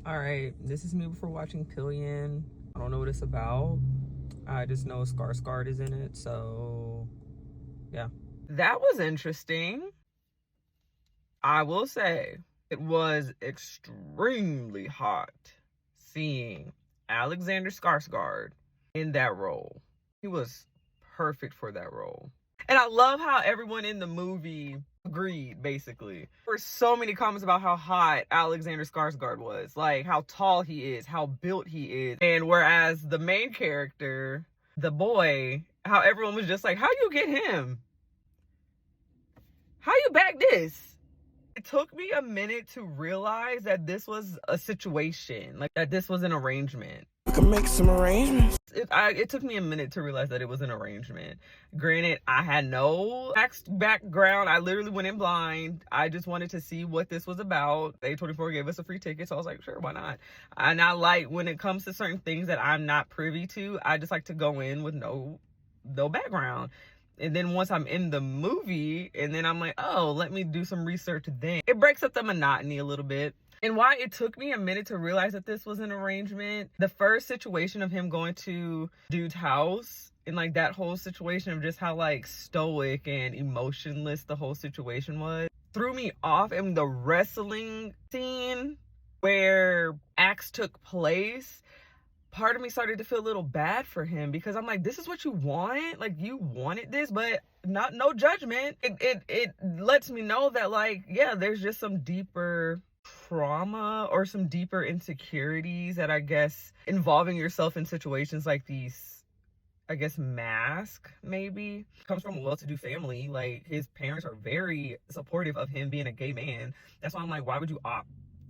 All right, this is me before watching Pillion. I don't know what it's about. I just know Skarsgård is in it, so yeah. That was interesting. I will say it was extremely hot seeing Alexander Skarsgård in that role. He was perfect for that role. And I love how everyone in the movie agreed, basically. There were so many comments about how hot Alexander Skarsgård was, like how tall he is, how built he is. And whereas the main character, the boy, how everyone was just like, how you get him? How you back this? It took me a minute to realize that this was a situation, like that this was an arrangement. I can make some arrangements. It took me a minute to realize that it was an arrangement. Granted, I had no background. I literally went in blind. I just wanted to see what this was about. A24 gave us a free ticket, so I was like, sure, why not? And I like, when it comes to certain things that I'm not privy to, I just like to go in with no background. And then once I'm in the movie, and then I'm like, oh, let me do some research then. It breaks up the monotony a little bit. And why it took me a minute to realize that this was an arrangement, the first situation of him going to dude's house, and like that whole situation of just how like stoic and emotionless the whole situation was, threw me off. And the wrestling scene where acts took place, part of me started to feel a little bad for him, because I'm like, this is what you wanted? Like, you wanted this, but no judgment. It lets me know that, like, yeah, there's just some deeper trauma or some deeper insecurities that I guess involving yourself in situations like these, I guess, mask maybe comes from a well-to-do family. Like, his parents are very supportive of him being a gay man. That's why I'm like, why would you opt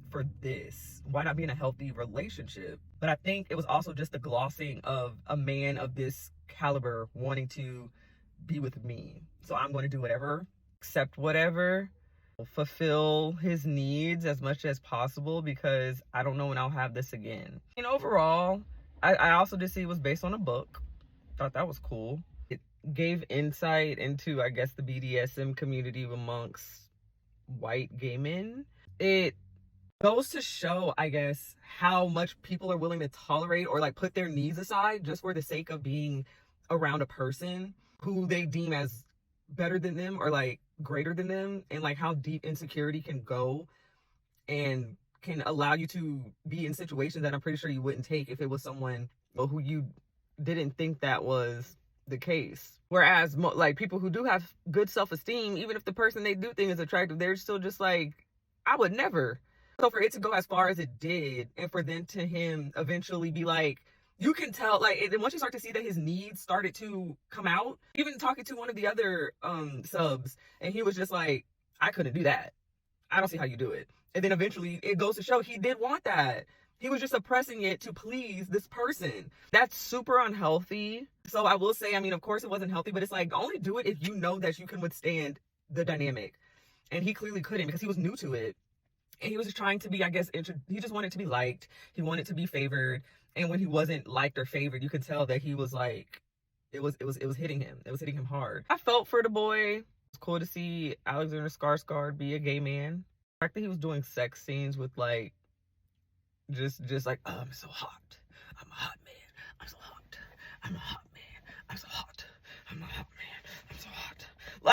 for this? Why not be in a healthy relationship? But I think it was also just the glossing of a man of this caliber wanting to be with me, so I'm going to do whatever, accept whatever, fulfill his needs as much as possible, because I don't know when I'll have this again. And overall, I also did see it was based on a book. Thought that was cool. It gave insight into, I guess, the BDSM community amongst white gay men. It goes to show, I guess, how much people are willing to tolerate or like put their needs aside just for the sake of being around a person who they deem as better than them or like greater than them, and like how deep insecurity can go and can allow you to be in situations that I'm pretty sure you wouldn't take if it was someone who you didn't think that was the case. Whereas like people who do have good self-esteem, even if the person they do think is attractive, they're still just like, I would never. So for it to go as far as it did, and for them to him eventually be like, you can tell, like, and then once you start to see that his needs started to come out, even talking to one of the other subs, and he was just like, I couldn't do that. I don't see how you do it. And then eventually it goes to show he did want that. He was just suppressing it to please this person. That's super unhealthy. So I will say, I mean, of course it wasn't healthy, but it's like, only do it if you know that you can withstand the dynamic. And he clearly couldn't, because he was new to it. And he was just trying to be, I guess, he just wanted to be liked. He wanted to be favored. And when he wasn't liked or favored, you could tell that he was like, it was hitting him. It was hitting him hard. I felt for the boy. It's cool to see Alexander Skarsgård be a gay man. The fact that he was doing sex scenes with like, just like, oh, I'm so hot. I'm a hot man. I'm so hot. I'm a hot man. I'm so hot. I'm a hot man.